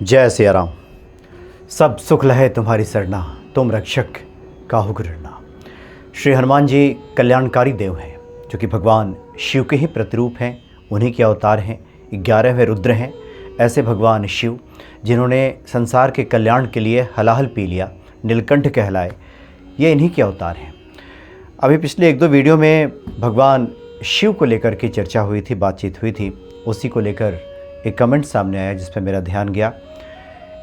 जय सिया राम। सब सुख लहे तुम्हारी सरना, तुम रक्षक काहू गिरना। श्री हनुमान जी कल्याणकारी देव हैं, जो कि भगवान शिव के ही प्रतिरूप हैं, उन्हीं के अवतार हैं। 11वें रुद्र हैं ऐसे भगवान शिव, जिन्होंने संसार के कल्याण के लिए हलाहल पी लिया, नीलकंठ कहलाए, ये इन्हीं के अवतार हैं। अभी पिछले 1-2 वीडियो में भगवान शिव को लेकर के चर्चा हुई थी, बातचीत हुई थी। उसी को लेकर एक कमेंट सामने आया जिस पर मेरा ध्यान गया।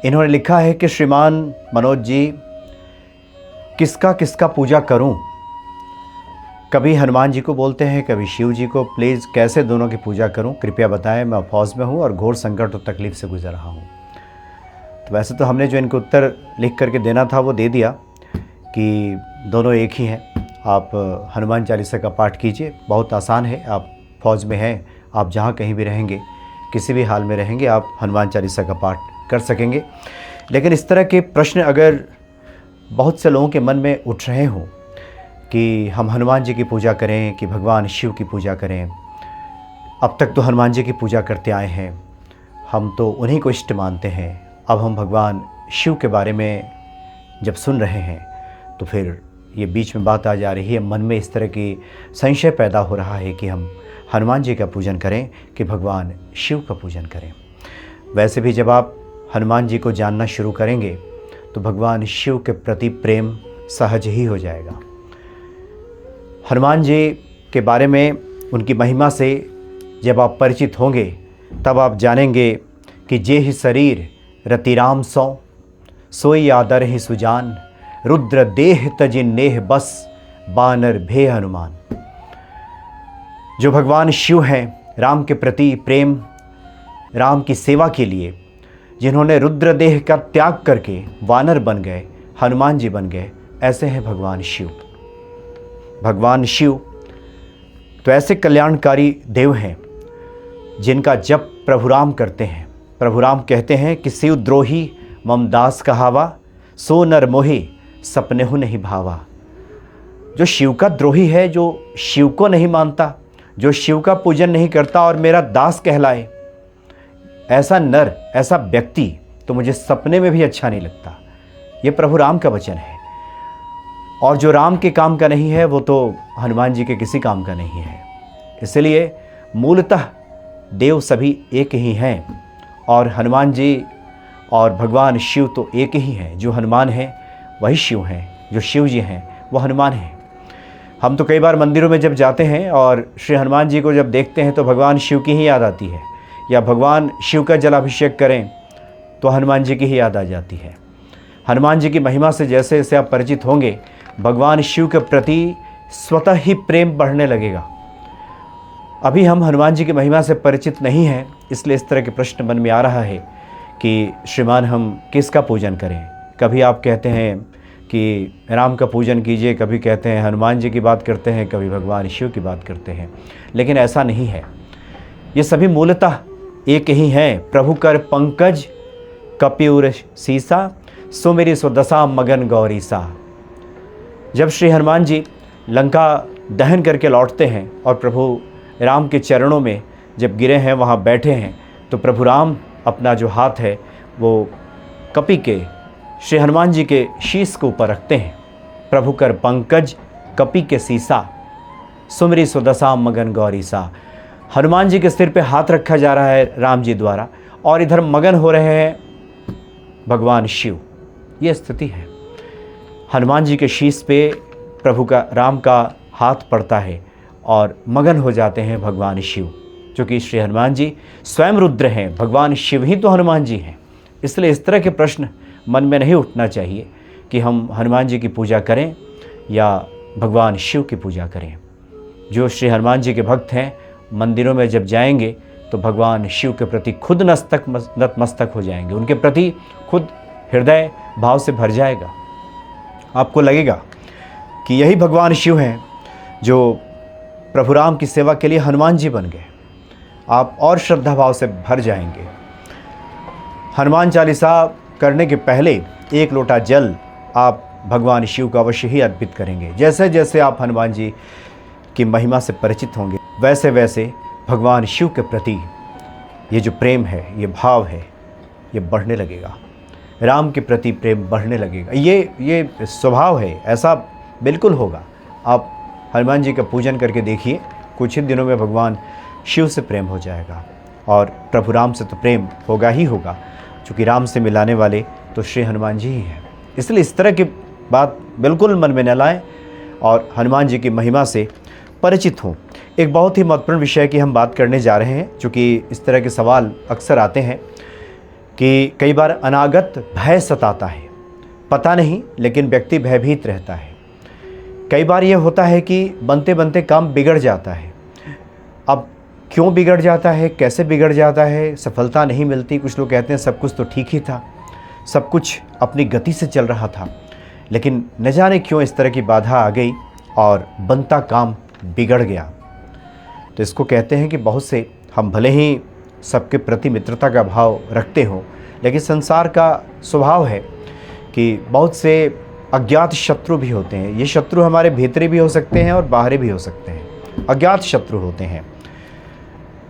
इन्होंने लिखा है कि श्रीमान मनोज जी, किसका किसका पूजा करूं? कभी हनुमान जी को बोलते हैं, कभी शिव जी को। प्लीज़ कैसे दोनों की पूजा करूं, कृपया बताएं। मैं फौज में हूं और घोर संकट और तकलीफ़ से गुजर रहा हूं। तो वैसे तो हमने जो इनको उत्तर लिख करके देना था वो दे दिया कि दोनों एक ही हैं। आप हनुमान चालीसा का पाठ कीजिए, बहुत आसान है। आप फौज में हैं, आप जहाँ कहीं भी रहेंगे, किसी भी हाल में रहेंगे, आप हनुमान चालीसा का पाठ कर सकेंगे। लेकिन इस तरह के प्रश्न अगर बहुत से लोगों के मन में उठ रहे हों कि हम हनुमान जी की पूजा करें कि भगवान शिव की पूजा करें, अब तक तो हनुमान जी की पूजा करते आए हैं, हम तो उन्हीं को इष्ट मानते हैं, अब हम भगवान शिव के बारे में जब सुन रहे हैं तो फिर ये बीच में बात आ जा रही है, मन में इस तरह की संशय पैदा हो रहा है कि हम हनुमान जी का पूजन करें कि भगवान शिव का पूजन करें। वैसे भी जब आप हनुमान जी को जानना शुरू करेंगे तो भगवान शिव के प्रति प्रेम सहज ही हो जाएगा। हनुमान जी के बारे में, उनकी महिमा से जब आप परिचित होंगे तब आप जानेंगे कि जे ही शरीर रतिराम सोई आदर ही सुजान, रुद्र देह तजिन नेह बस बानर भे हनुमान। जो भगवान शिव हैं, राम के प्रति प्रेम, राम की सेवा के लिए जिन्होंने रुद्र देह का त्याग करके वानर बन गए, हनुमान जी बन गए, ऐसे हैं भगवान शिव। भगवान शिव तो ऐसे कल्याणकारी देव हैं जिनका जप प्रभु राम करते हैं। प्रभु राम कहते हैं कि शिव द्रोही मम दास कहावा, सो नर मोहि सपनेहु नहीं भावा। जो शिव का द्रोही है, जो शिव को नहीं मानता, जो शिव का पूजन नहीं करता और मेरा दास कहलाए, ऐसा नर, ऐसा व्यक्ति तो मुझे सपने में भी अच्छा नहीं लगता। ये प्रभु राम का वचन है। और जो राम के काम का नहीं है वो तो हनुमान जी के किसी काम का नहीं है। इसलिए मूलतः देव सभी एक ही हैं और हनुमान जी और भगवान शिव तो एक ही हैं। जो हनुमान हैं वही शिव हैं, जो शिव जी हैं वो हनुमान हैं। हम तो कई बार मंदिरों में जब जाते हैं और श्री हनुमान जी को जब देखते हैं तो भगवान शिव की ही याद आती है, या भगवान शिव का जलाभिषेक करें तो हनुमान जी की ही याद आ जाती है। हनुमान जी की महिमा से जैसे जैसे आप परिचित होंगे, भगवान शिव के प्रति स्वतः ही प्रेम बढ़ने लगेगा। अभी हम हनुमान जी की महिमा से परिचित नहीं हैं, इसलिए इस तरह के प्रश्न मन में आ रहा है कि श्रीमान हम किसका पूजन करें। कभी आप कहते हैं कि राम का पूजन कीजिए, कभी कहते हैं हनुमान जी की बात करते हैं, कभी भगवान शिव की बात करते हैं। लेकिन ऐसा नहीं है, ये सभी मूलतः एक ही हैं। प्रभु कर पंकज कपिउर सीसा, सो मेरी स्वदशा मगन गौरीसा। जब श्री हनुमान जी लंका दहन करके लौटते हैं और प्रभु राम के चरणों में जब गिरे हैं, वहाँ बैठे हैं, तो प्रभु राम अपना जो हाथ है वो कपि के, श्री हनुमान जी के शीश के ऊपर रखते हैं। प्रभु कर पंकज कपि के सीसा, सुमरी सुदशा मगन गौरीसा। हनुमान जी के सिर पे हाथ रखा जा रहा है राम जी द्वारा और इधर मगन हो रहे हैं भगवान शिव। ये स्थिति है। हनुमान जी के शीश पे प्रभु का, राम का हाथ पड़ता है और मगन हो जाते हैं भगवान शिव, क्योंकि श्री हनुमान जी स्वयं रुद्र हैं, भगवान शिव ही तो हनुमान जी हैं। इसलिए इस तरह के प्रश्न मन में नहीं उठना चाहिए कि हम हनुमान जी की पूजा करें या भगवान शिव की पूजा करें। जो श्री हनुमान जी के भक्त हैं, मंदिरों में जब जाएंगे तो भगवान शिव के प्रति खुद नतमस्तक हो जाएंगे, उनके प्रति खुद हृदय भाव से भर जाएगा। आपको लगेगा कि यही भगवान शिव हैं जो प्रभु राम की सेवा के लिए हनुमान जी बन गए। आप और श्रद्धा भाव से भर जाएंगे। हनुमान चालीसा करने के पहले 1 लोटा जल आप भगवान शिव को अवश्य ही अर्पित करेंगे। जैसे जैसे आप हनुमान जी की महिमा से परिचित होंगे, वैसे वैसे भगवान शिव के प्रति ये जो प्रेम है, ये भाव है, ये बढ़ने लगेगा, राम के प्रति प्रेम बढ़ने लगेगा। ये स्वभाव है, ऐसा बिल्कुल होगा। आप हनुमान जी का पूजन करके देखिए, कुछ ही दिनों में भगवान शिव से प्रेम हो जाएगा और प्रभु राम से तो प्रेम होगा ही होगा, क्योंकि राम से मिलाने वाले तो श्री हनुमान जी ही हैं। इसलिए इस तरह की बात बिल्कुल मन में न लाएं और हनुमान जी की महिमा से परिचित हों। एक बहुत ही महत्वपूर्ण विषय की हम बात करने जा रहे हैं, चूँकि इस तरह के सवाल अक्सर आते हैं कि कई बार अनागत भय सताता है, पता नहीं लेकिन व्यक्ति भयभीत रहता है। कई बार यह होता है कि बनते बनते काम बिगड़ जाता है। अब क्यों बिगड़ जाता है, कैसे बिगड़ जाता है, सफलता नहीं मिलती। कुछ लोग कहते हैं सब कुछ तो ठीक ही था, सब कुछ अपनी गति से चल रहा था, लेकिन न जाने क्यों इस तरह की बाधा आ गई और बनता काम बिगड़ गया। तो इसको कहते हैं कि बहुत से हम भले ही सबके प्रति मित्रता का भाव रखते हों, लेकिन संसार का स्वभाव है कि बहुत से अज्ञात शत्रु भी होते हैं। ये शत्रु हमारे भीतरी भी हो सकते हैं और बाहरी भी हो सकते हैं। अज्ञात शत्रु होते हैं।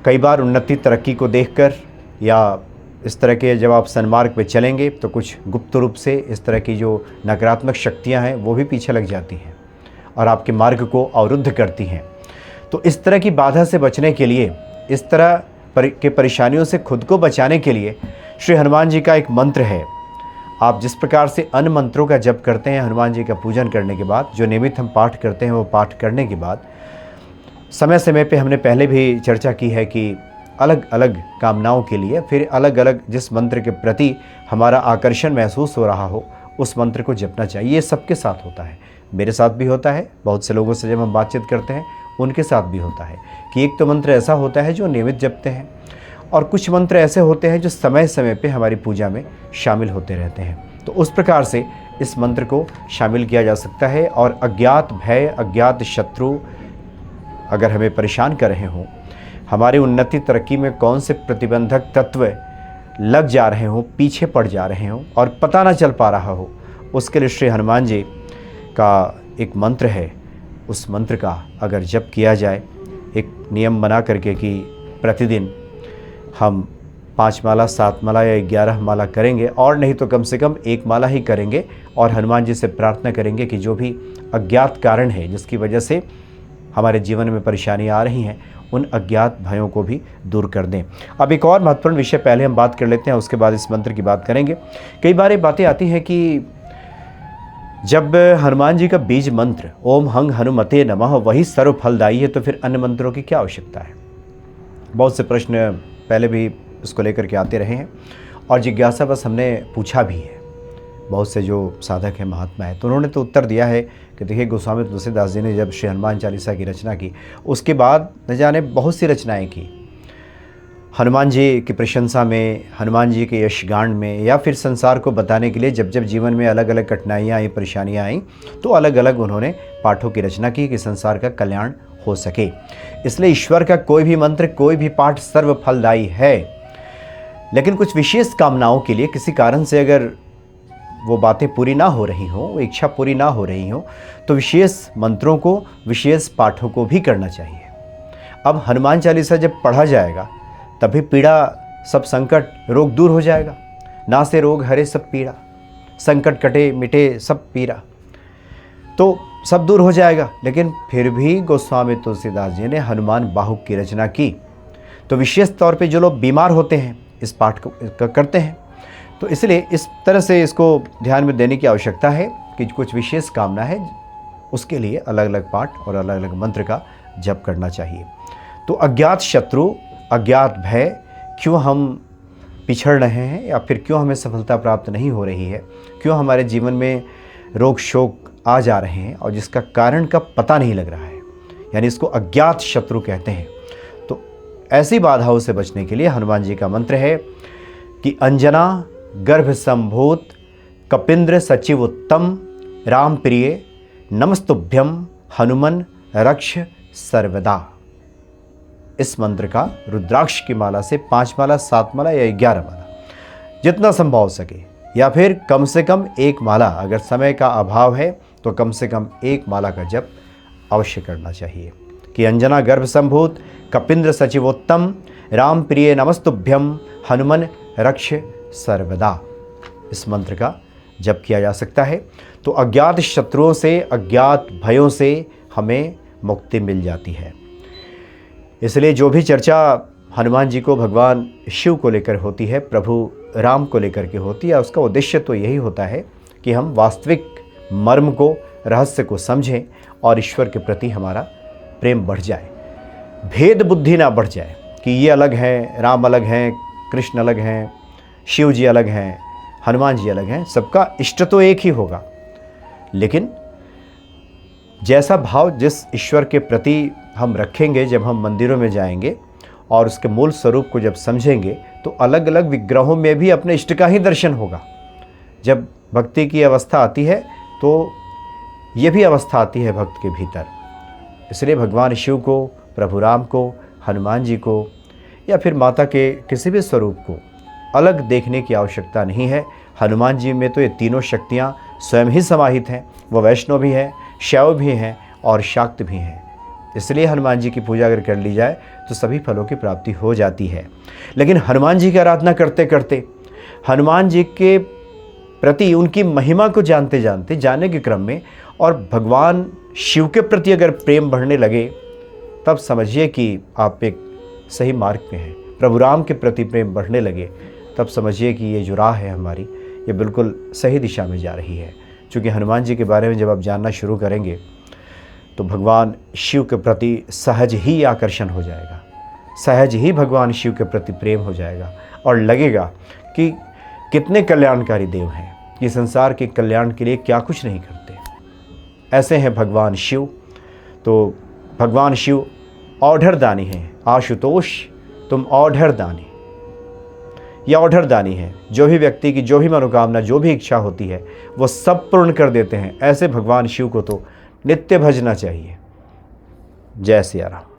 कई बार उन्नति तरक्की को देखकर या इस तरह के जब आप सन्मार्ग पे चलेंगे तो कुछ गुप्त रूप से इस तरह की जो नकारात्मक शक्तियां हैं वो भी पीछे लग जाती हैं और आपके मार्ग को अवरुद्ध करती हैं। तो इस तरह की बाधा से बचने के लिए, इस तरह के परेशानियों से खुद को बचाने के लिए श्री हनुमान जी का एक मंत्र है। आप जिस प्रकार से अन्य मंत्रों का जप करते हैं हनुमान जी का पूजन करने के बाद, जो नियमित हम पाठ करते हैं, वो पाठ करने के बाद समय समय पे हमने पहले भी चर्चा की है कि अलग अलग कामनाओं के लिए फिर अलग अलग जिस मंत्र के प्रति हमारा आकर्षण महसूस हो रहा हो उस मंत्र को जपना चाहिए। ये सबके साथ होता है, मेरे साथ भी होता है, बहुत से लोगों से जब हम बातचीत करते हैं उनके साथ भी होता है कि एक तो मंत्र ऐसा होता है जो नियमित जपते हैं और कुछ मंत्र ऐसे होते हैं जो समय समय पे हमारी पूजा में शामिल होते रहते हैं। तो उस प्रकार से इस मंत्र को शामिल किया जा सकता है। और अज्ञात भय, अज्ञात शत्रु अगर हमें परेशान कर रहे हों, हमारी उन्नति तरक्की में कौन से प्रतिबंधक तत्व लग जा रहे हों, पीछे पड़ जा रहे हों और पता ना चल पा रहा हो, उसके लिए श्री हनुमान जी का एक मंत्र है। उस मंत्र का अगर जप किया जाए, एक नियम बना करके कि प्रतिदिन हम 5 माला, 7 माला या 11 माला करेंगे, और नहीं तो कम से कम 1 माला ही करेंगे और हनुमान जी से प्रार्थना करेंगे कि जो भी अज्ञात कारण है जिसकी वजह से हमारे जीवन में परेशानी आ रही हैं, उन अज्ञात भयों को भी दूर कर दें। अब एक और महत्वपूर्ण विषय पहले हम बात कर लेते हैं, उसके बाद इस मंत्र की बात करेंगे। कई बार ये बातें आती हैं कि जब हनुमान जी का बीज मंत्र ओम हंग हनुमते नमः वही सर्व फलदायी है, तो फिर अन्य मंत्रों की क्या आवश्यकता है। बहुत से प्रश्न पहले भी इसको लेकर के आते रहे हैं और जिज्ञासा बस हमने पूछा भी है। बहुत से जो साधक हैं, महात्मा हैं, तो उन्होंने तो उत्तर दिया है कि देखिए गोस्वामी तुलसीदास जी ने जब श्री हनुमान चालीसा की रचना की, उसके बाद न जाने बहुत सी रचनाएं की हनुमान जी की प्रशंसा में, हनुमान जी के यशगान में, या फिर संसार को बताने के लिए जब जब जीवन में अलग अलग कठिनाइयाँ आई, परेशानियाँ आईं, तो अलग अलग उन्होंने पाठों की रचना की कि संसार का कल्याण हो सके। इसलिए ईश्वर का कोई भी मंत्र, कोई भी पाठ सर्व फलदायी है, लेकिन कुछ विशेष कामनाओं के लिए किसी कारण से अगर वो बातें पूरी ना हो रही हों, वो इच्छा पूरी ना हो रही हो, तो विशेष मंत्रों को, विशेष पाठों को भी करना चाहिए। अब हनुमान चालीसा जब पढ़ा जाएगा तभी पीड़ा, सब संकट, रोग दूर हो जाएगा। ना से रोग हरे सब पीड़ा, संकट कटे मिटे सब पीड़ा, तो सब दूर हो जाएगा। लेकिन फिर भी गोस्वामी तुलसीदास जी ने हनुमान बाहुक की रचना की। तो विशेष तौर पे जो लोग बीमार होते हैं इस पाठ को करते हैं, तो इसलिए इस तरह से इसको ध्यान में देने की आवश्यकता है कि कुछ विशेष कामना है, उसके लिए अलग अलग पाठ और अलग अलग मंत्र का जप करना चाहिए। तो अज्ञात शत्रु, अज्ञात भय, क्यों हम पिछड़ रहे हैं या फिर क्यों हमें सफलता प्राप्त नहीं हो रही है, क्यों हमारे जीवन में रोग शोक आ जा रहे हैं और जिसका कारण का पता नहीं लग रहा है, यानी इसको अज्ञात शत्रु कहते हैं। तो ऐसी बाधाओं से बचने के लिए हनुमान जी का मंत्र है कि अंजना गर्भ संभूत कपिंद्र सचिव उत्तम राम प्रिय नमस्तुभ्यम हनुमन रक्ष सर्वदा। इस मंत्र का रुद्राक्ष की माला से 5 माला, 7 माला या 11 माला जितना संभव हो सके, या फिर कम से कम 1 माला, अगर समय का अभाव है तो कम से कम 1 माला का जप अवश्य करना चाहिए कि अंजना गर्भ संभूत कपिंद्र सचिवोत्तम राम प्रिय नमस्तुभ्यम हनुमन रक्ष सर्वदा। इस मंत्र का जप किया जा सकता है तो अज्ञात शत्रुओं से, अज्ञात भयों से हमें मुक्ति मिल जाती है। इसलिए जो भी चर्चा हनुमान जी को भगवान शिव को लेकर होती है, प्रभु राम को लेकर के होती है, उसका उद्देश्य तो यही होता है कि हम वास्तविक मर्म को, रहस्य को समझें और ईश्वर के प्रति हमारा प्रेम बढ़ जाए, भेद बुद्धि ना बढ़ जाए कि ये अलग हैं, राम अलग हैं, कृष्ण अलग हैं, शिव जी अलग हैं, हनुमान जी अलग हैं। सबका इष्ट तो एक ही होगा, लेकिन जैसा भाव जिस ईश्वर के प्रति हम रखेंगे, जब हम मंदिरों में जाएंगे और उसके मूल स्वरूप को जब समझेंगे तो अलग अलग विग्रहों में भी अपने इष्ट का ही दर्शन होगा। जब भक्ति की अवस्था आती है तो ये भी अवस्था आती है भक्त के भीतर। इसलिए भगवान शिव को, प्रभु राम को, हनुमान जी को या फिर माता के किसी भी स्वरूप को अलग देखने की आवश्यकता नहीं है। हनुमान जी में तो ये तीनों शक्तियाँ स्वयं ही समाहित हैं। वो वैष्णव भी हैं, शैव भी हैं और शाक्त भी हैं। इसलिए हनुमान जी की पूजा अगर कर ली जाए तो सभी फलों की प्राप्ति हो जाती है। लेकिन हनुमान जी की आराधना करते करते, हनुमान जी के प्रति उनकी महिमा को जानते जानते, जानने के क्रम में और भगवान शिव के प्रति अगर प्रेम बढ़ने लगे, तब समझिए कि आप एक सही मार्ग पे हैं। प्रभु राम के प्रति प्रेम बढ़ने लगे, तब समझिए कि ये जो राह है हमारी, ये बिल्कुल सही दिशा में जा रही है। क्योंकि हनुमान जी के बारे में जब आप जानना शुरू करेंगे तो भगवान शिव के प्रति सहज ही आकर्षण हो जाएगा, सहज ही भगवान शिव के प्रति प्रेम हो जाएगा और लगेगा कि कितने कल्याणकारी देव हैं, ये संसार के कल्याण के लिए क्या कुछ नहीं करते। ऐसे हैं भगवान शिव। तो भगवान शिव औढ़र दानी हैं। आशुतोष तुम औढ़र दानी, या औढ़र दानी है। जो भी व्यक्ति की जो भी मनोकामना, जो भी इच्छा होती है, वो सब पूर्ण कर देते हैं। ऐसे भगवान शिव को तो नित्य भजना चाहिए। जय सिया राम।